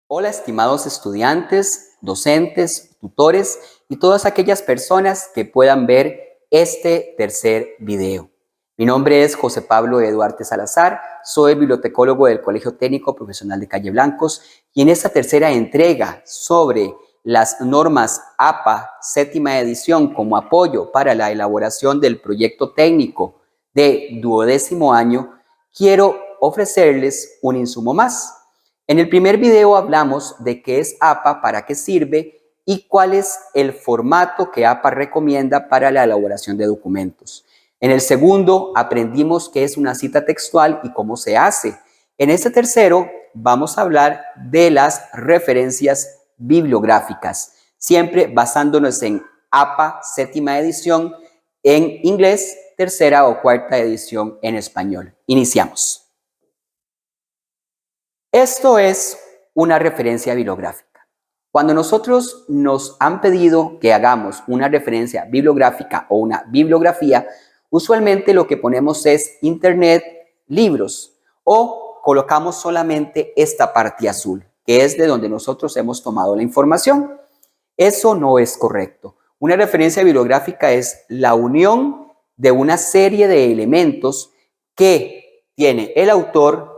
Hola, estimados estudiantes, docentes, tutores y todas aquellas personas que puedan ver este tercer video. Mi nombre es José Pablo Eduarte Salazar, soy bibliotecólogo del Colegio Técnico Profesional de Calle Blancos y en esta tercera entrega sobre las normas APA séptima edición como apoyo para la elaboración del proyecto técnico de 12º año, quiero ofrecerles un insumo más. En el primer video hablamos de qué es APA, para qué sirve y cuál es el formato que APA recomienda para la elaboración de documentos. En el segundo aprendimos qué es una cita textual y cómo se hace. En este tercero vamos a hablar de las referencias bibliográficas, siempre basándonos en APA séptima edición en inglés, tercera o cuarta edición en español. Iniciamos. Esto es una referencia bibliográfica. Cuando nosotros nos han pedido que hagamos una referencia bibliográfica o una bibliografía, usualmente lo que ponemos es internet, libros, o colocamos solamente esta parte azul, que es de donde nosotros hemos tomado la información. Eso no es correcto. Una referencia bibliográfica es la unión de una serie de elementos que tiene el autor,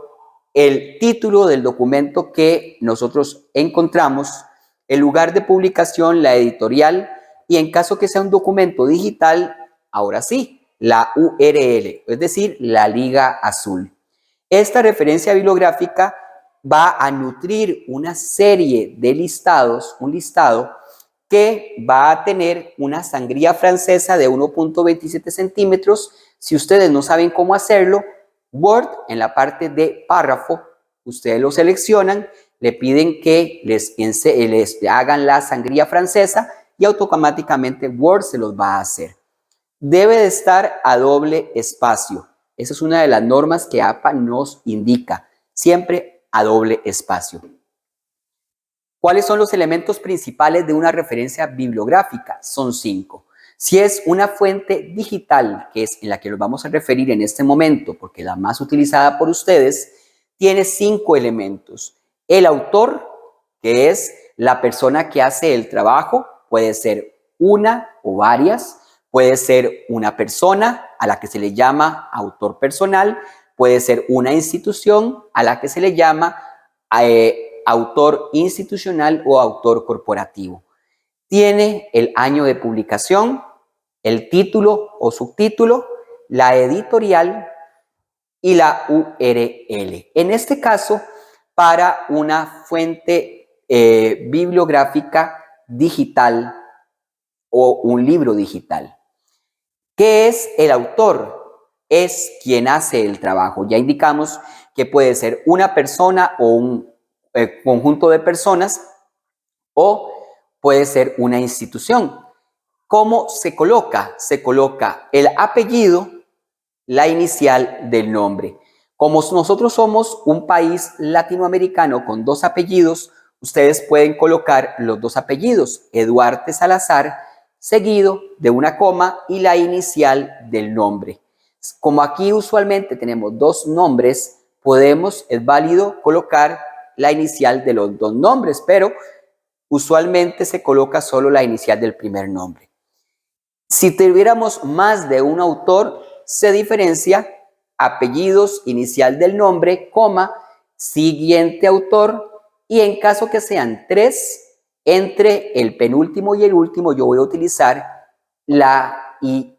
el título del documento que nosotros encontramos, el lugar de publicación, la editorial y en caso que sea un documento digital, ahora sí, la URL, es decir, la liga azul. Esta referencia bibliográfica va a nutrir una serie de listados, un listado que va a tener una sangría francesa de 1.27 centímetros. Si ustedes no saben cómo hacerlo, Word, en la parte de párrafo, ustedes lo seleccionan, le piden que les hagan la sangría francesa y automáticamente Word se los va a hacer. Debe de estar a doble espacio. Esa es una de las normas que APA nos indica, siempre a doble espacio. ¿Cuáles son los elementos principales de una referencia bibliográfica? Son 5. Si es una fuente digital, que es en la que nos vamos a referir en este momento, porque es la más utilizada por ustedes, tiene 5 elementos. El autor, que es la persona que hace el trabajo, puede ser una o varias, puede ser una persona a la que se le llama autor personal, puede ser una institución a la que se le llama autor institucional o autor corporativo. Tiene el año de publicación, el título o subtítulo, la editorial y la URL. En este caso, para una fuente bibliográfica digital o un libro digital. ¿Qué es el autor? Es quien hace el trabajo. Ya indicamos que puede ser una persona o un conjunto de personas o puede ser una institución. ¿Cómo se coloca? Se coloca el apellido, la inicial del nombre. Como nosotros somos un país latinoamericano con 2 apellidos, ustedes pueden colocar los 2 apellidos, Eduarte Salazar, seguido de una coma y la inicial del nombre. Como aquí usualmente tenemos 2 nombres, es válido colocar la inicial de los 2 nombres, pero usualmente se coloca solo la inicial del primer nombre. Si tuviéramos más de un autor, se diferencia apellidos, inicial del nombre, coma, siguiente autor, y en caso que sean 3, entre el penúltimo y el último yo voy a utilizar la Y.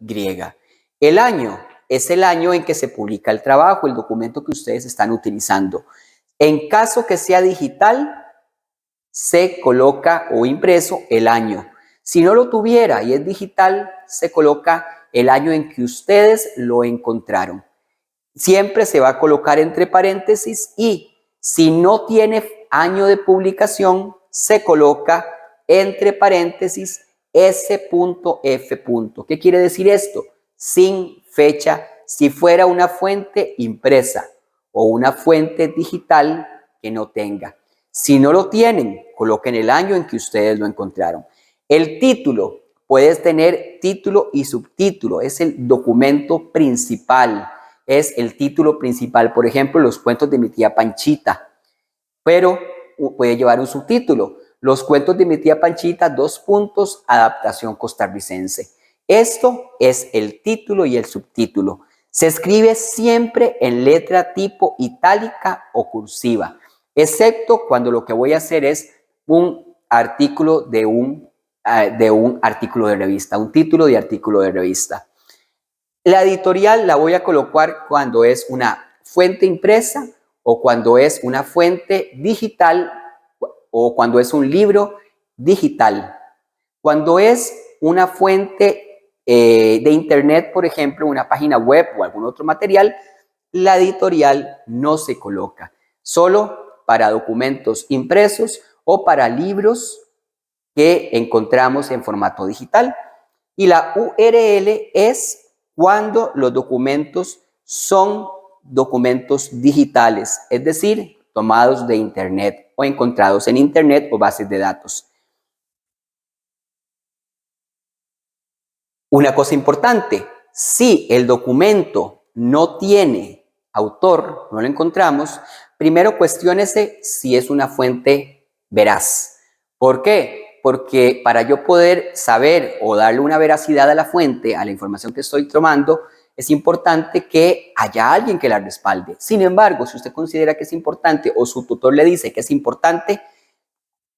El año es el año en que se publica el trabajo, el documento que ustedes están utilizando. En caso que sea digital, se coloca o impreso el año. Si no lo tuviera y es digital, se coloca el año en que ustedes lo encontraron. Siempre se va a colocar entre paréntesis y si no tiene año de publicación, se coloca entre paréntesis S.F. ¿Qué quiere decir esto? Sin fecha, si fuera una fuente impresa o una fuente digital que no tenga. Si no lo tienen, coloquen el año en que ustedes lo encontraron. El título puedes tener título y subtítulo, es el documento principal, es el título principal. Por ejemplo, los cuentos de mi tía Panchita, pero puede llevar un subtítulo. Los cuentos de mi tía Panchita, adaptación costarricense. Esto es el título y el subtítulo. Se escribe siempre en letra tipo itálica o cursiva, excepto cuando lo que voy a hacer es un artículo de un artículo de revista, un título de artículo de revista. La editorial la voy a colocar cuando es una fuente impresa o cuando es una fuente digital o cuando es un libro digital. Cuando es una fuente de internet, por ejemplo, una página web o algún otro material, la editorial no se coloca, solo para documentos impresos o para libros que encontramos en formato digital. Y la URL es cuando los documentos son documentos digitales, es decir, tomados de internet o encontrados en internet o bases de datos. Una cosa importante, si el documento no tiene autor, no lo encontramos, primero cuestiónese si es una fuente veraz. ¿Por qué? Porque para yo poder saber o darle una veracidad a la fuente, a la información que estoy tomando, es importante que haya alguien que la respalde. Sin embargo, si usted considera que es importante o su tutor le dice que es importante,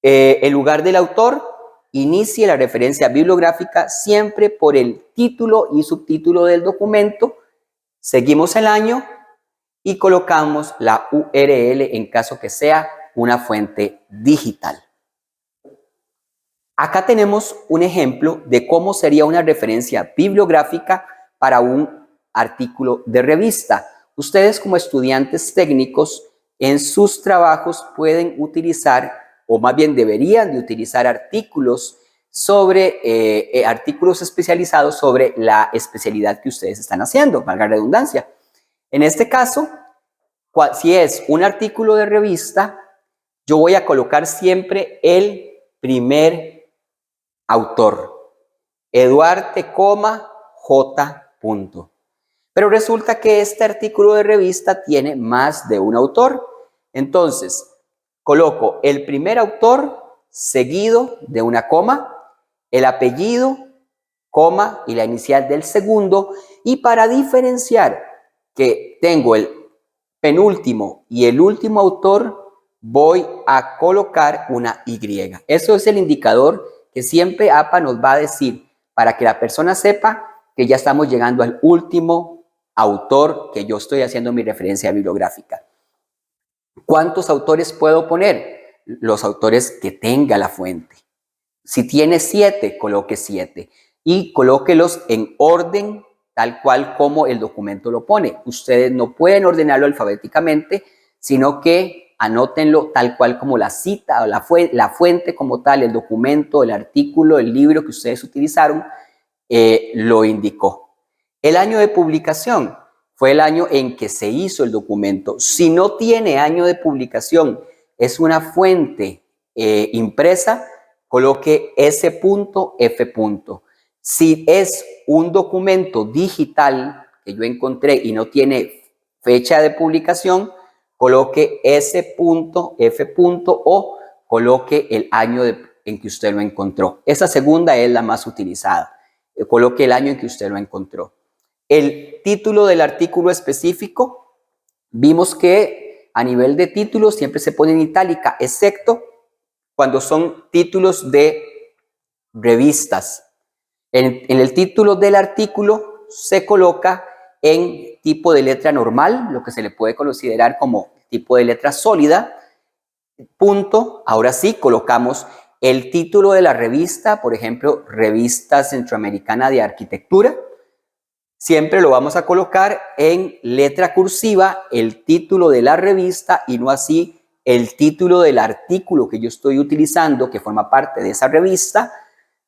en lugar del autor, inicie la referencia bibliográfica siempre por el título y subtítulo del documento, seguimos el año y colocamos la URL en caso que sea una fuente digital. Acá tenemos un ejemplo de cómo sería una referencia bibliográfica para un artículo de revista. Ustedes como estudiantes técnicos en sus trabajos pueden utilizar, o más bien deberían de utilizar artículos artículos especializados sobre la especialidad que ustedes están haciendo, valga la redundancia. En este caso, si es un artículo de revista, yo voy a colocar siempre el primer autor, Eduarte, J. Pero resulta que este artículo de revista tiene más de un autor. Entonces, coloco el primer autor seguido de una coma, el apellido, coma y la inicial del segundo. Y para diferenciar que tengo el penúltimo y el último autor, voy a colocar una Y. Eso es el indicador que siempre APA nos va a decir para que la persona sepa que ya estamos llegando al último autor que yo estoy haciendo mi referencia bibliográfica. ¿Cuántos autores puedo poner? Los autores que tenga la fuente. Si tiene 7, coloque 7 y colóquelos en orden tal cual como el documento lo pone. Ustedes no pueden ordenarlo alfabéticamente, sino que anótenlo tal cual como la cita o la fuente como tal, el documento, el artículo, el libro que ustedes utilizaron, lo indicó. El año de publicación fue el año en que se hizo el documento. Si no tiene año de publicación, es una fuente impresa, coloque S.F. Si es un documento digital que yo encontré y no tiene fecha de publicación, coloque S.F. o coloque el año en que usted lo encontró. Esa segunda es la más utilizada. Coloque el año en que usted lo encontró. El título del artículo específico, vimos que a nivel de títulos siempre se pone en itálica, excepto cuando son títulos de revistas. En el título del artículo se coloca en tipo de letra normal, lo que se le puede considerar como tipo de letra sólida. Punto. Ahora sí, colocamos el título de la revista, por ejemplo, Revista Centroamericana de Arquitectura. Siempre lo vamos a colocar en letra cursiva, el título de la revista y no así el título del artículo que yo estoy utilizando, que forma parte de esa revista.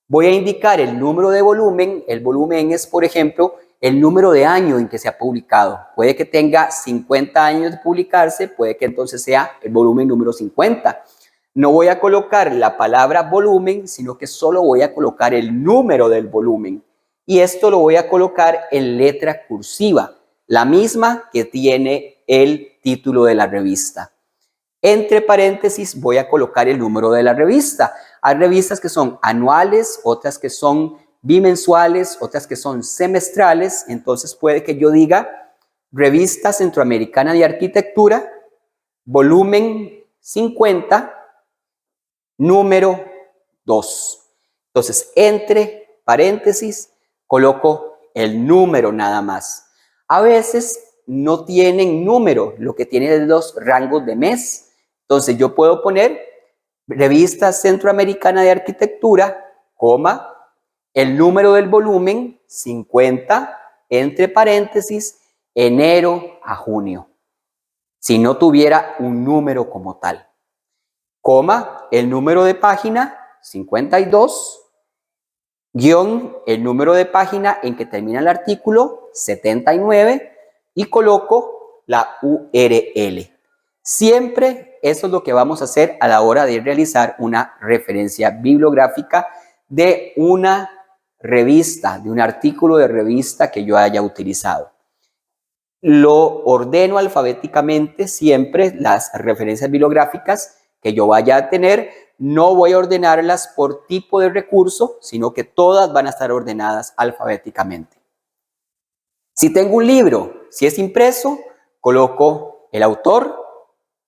Voy a indicar el número de volumen. El volumen es, por ejemplo, el número de año en que se ha publicado. Puede que tenga 50 años de publicarse, puede que entonces sea el volumen número 50. No voy a colocar la palabra volumen, sino que solo voy a colocar el número del volumen. Y esto lo voy a colocar en letra cursiva, la misma que tiene el título de la revista. Entre paréntesis voy a colocar el número de la revista. Hay revistas que son anuales, otras que son bimensuales, otras que son semestrales. Entonces puede que yo diga Revista Centroamericana de Arquitectura, volumen 50, número 2. Entonces, entre paréntesis, coloco el número nada más. A veces no tienen número, lo que tienen es los rangos de mes. Entonces, yo puedo poner Revista Centroamericana de Arquitectura, coma, el número del volumen, 50, entre paréntesis, enero a junio. Si no tuviera un número como tal. Coma, el número de página, 52, guión, el número de página en que termina el artículo, 79, y coloco la URL. Siempre eso es lo que vamos a hacer a la hora de realizar una referencia bibliográfica de una revista, de un artículo de revista que yo haya utilizado. Lo ordeno alfabéticamente siempre las referencias bibliográficas que yo vaya a tener. No voy a ordenarlas por tipo de recurso, sino que todas van a estar ordenadas alfabéticamente. Si tengo un libro, si es impreso, coloco el autor,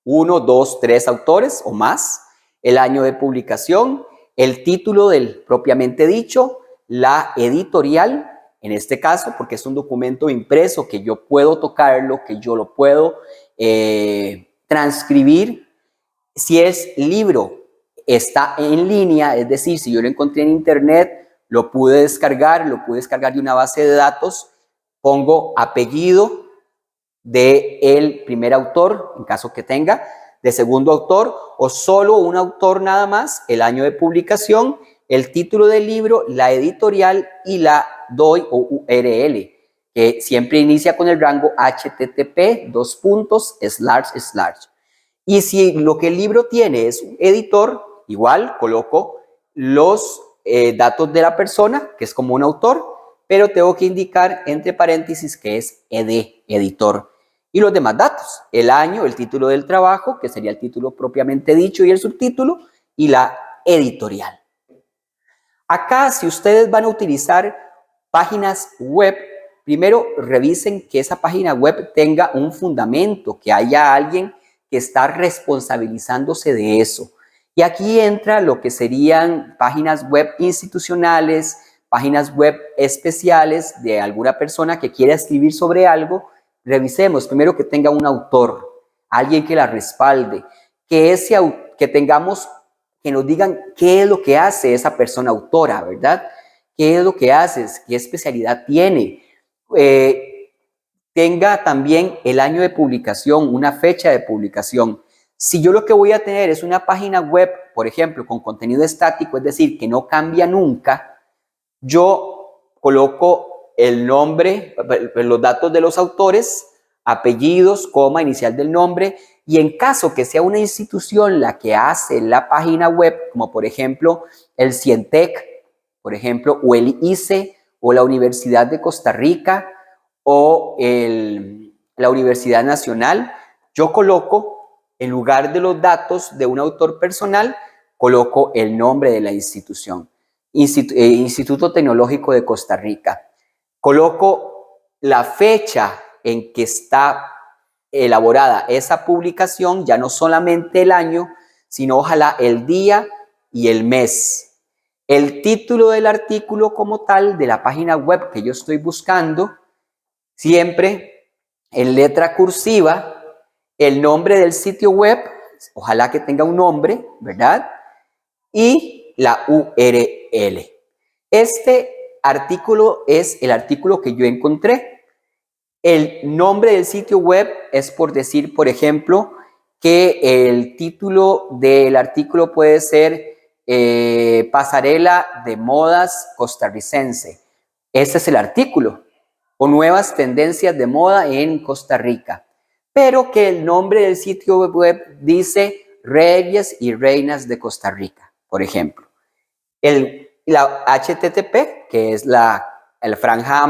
1, 2, 3 autores o más, el año de publicación, el título del propiamente dicho, la editorial, en este caso, porque es un documento impreso que yo puedo tocarlo, que yo lo puedo transcribir. Si es libro, está en línea, es decir, si yo lo encontré en internet, lo pude descargar de una base de datos, pongo apellido del primer autor, en caso que tenga, de segundo autor, o solo un autor nada más, el año de publicación, el título del libro, la editorial y la doy o URL, que siempre inicia con el rango http:// Y si lo que el libro tiene es un editor, igual coloco los datos de la persona, que es como un autor, pero tengo que indicar entre paréntesis que es editor. Y los demás datos, el año, el título del trabajo, que sería el título propiamente dicho y el subtítulo, y la editorial. Acá, si ustedes van a utilizar páginas web, primero revisen que esa página web tenga un fundamento, que haya alguien que está responsabilizándose de eso. Y aquí entra lo que serían páginas web institucionales, páginas web especiales de alguna persona que quiera escribir sobre algo. Revisemos primero que tenga un autor, alguien que la respalde, que tengamos, que nos digan qué es lo que hace esa persona autora, ¿verdad? ¿Qué es lo que hace? ¿Qué especialidad tiene? Tenga también el año de publicación, una fecha de publicación. Si yo lo que voy a tener es una página web, por ejemplo, con contenido estático, es decir, que no cambia nunca, yo coloco el nombre, los datos de los autores, apellidos, coma, inicial del nombre, y en caso que sea una institución la que hace la página web, como por ejemplo el CIENTEC, por ejemplo, o el ICE, o la Universidad de Costa Rica, o la Universidad Nacional, yo coloco, en lugar de los datos de un autor personal, coloco el nombre de la institución. Instituto Tecnológico de Costa Rica. Coloco la fecha en que está elaborada esa publicación, ya no solamente el año, sino ojalá el día y el mes. El título del artículo como tal, de la página web que yo estoy buscando, siempre en letra cursiva, el nombre del sitio web, ojalá que tenga un nombre, ¿verdad? Y la URL. Este artículo es el artículo que yo encontré. El nombre del sitio web es por decir, por ejemplo, que el título del artículo puede ser Pasarela de Modas Costarricense. Ese es el artículo. O nuevas tendencias de moda en Costa Rica. Pero que el nombre del sitio web dice reyes y reinas de Costa Rica, por ejemplo. La HTTP, que es la franja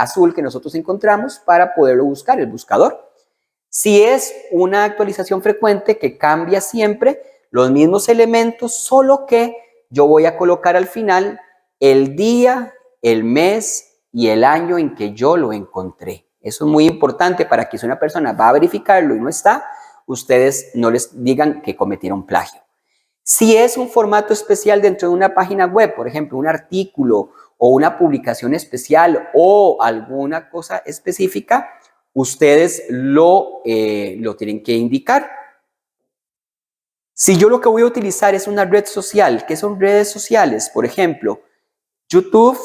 azul que nosotros encontramos para poderlo buscar, el buscador. Si es una actualización frecuente que cambia siempre los mismos elementos, solo que yo voy a colocar al final el día, el mes y el año en que yo lo encontré. Eso es muy importante para que si una persona va a verificarlo y no está, ustedes no les digan que cometieron plagio. Si es un formato especial dentro de una página web, por ejemplo, un artículo o una publicación especial o alguna cosa específica, ustedes lo tienen que indicar. Si yo lo que voy a utilizar es una red social, ¿qué son redes sociales? Por ejemplo, YouTube,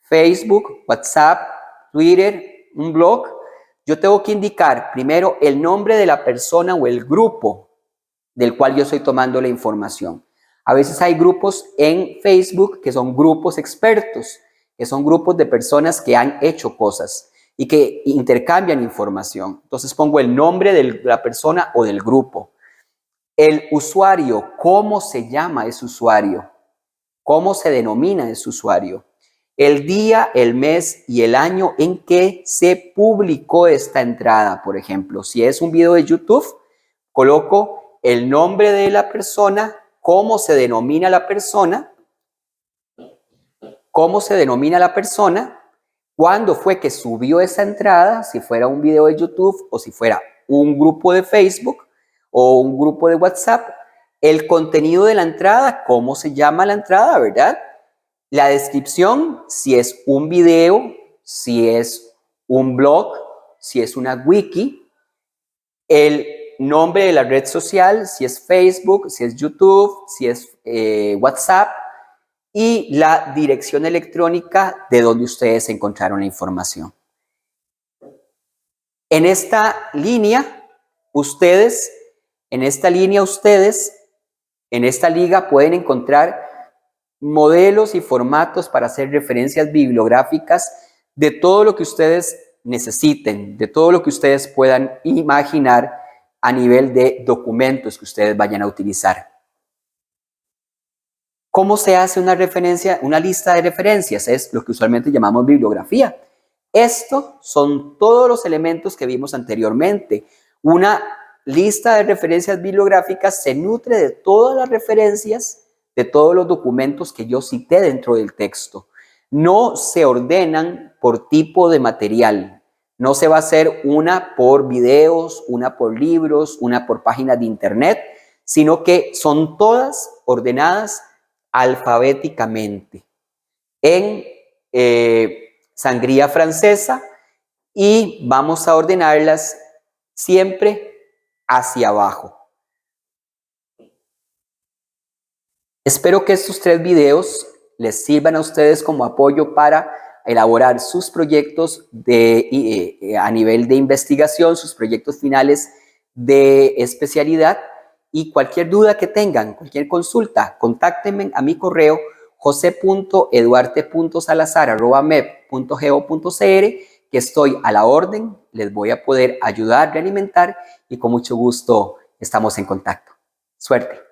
Facebook, WhatsApp, Twitter, un blog. Yo tengo que indicar primero el nombre de la persona o el grupo del cual yo estoy tomando la información. A veces hay grupos en Facebook que son grupos expertos, que son grupos de personas que han hecho cosas y que intercambian información. Entonces pongo el nombre de la persona o del grupo. El usuario, ¿cómo se llama ese usuario? ¿Cómo se denomina ese usuario? El día, el mes y el año en que se publicó esta entrada, por ejemplo. Si es un video de YouTube, coloco el nombre de la persona, cómo se denomina la persona, cuándo fue que subió esa entrada, si fuera un video de YouTube o si fuera un grupo de Facebook o un grupo de WhatsApp, el contenido de la entrada, cómo se llama la entrada, ¿verdad? La descripción, si es un video, si es un blog, si es una wiki, el nombre de la red social, si es Facebook, si es YouTube, si es WhatsApp, y la dirección electrónica de donde ustedes encontraron la información. En esta línea, ustedes, en esta liga pueden encontrar modelos y formatos para hacer referencias bibliográficas de todo lo que ustedes necesiten, de todo lo que ustedes puedan imaginar a nivel de documentos que ustedes vayan a utilizar. ¿Cómo se hace una lista de referencias? Es lo que usualmente llamamos bibliografía. Estos son todos los elementos que vimos anteriormente. Una lista de referencias bibliográficas se nutre de todas las referencias de todos los documentos que yo cité dentro del texto. No se ordenan por tipo de material. No se va a hacer una por videos, una por libros, una por páginas de internet, sino que son todas ordenadas alfabéticamente en sangría francesa y vamos a ordenarlas siempre hacia abajo. Espero que estos 3 videos les sirvan a ustedes como apoyo para elaborar sus proyectos a nivel de investigación, sus proyectos finales de especialidad, y cualquier duda que tengan, cualquier consulta, contáctenme a mi correo jose.eduarte.salazar@mep.go.cr, que estoy a la orden, les voy a poder ayudar, realimentar y con mucho gusto estamos en contacto. Suerte.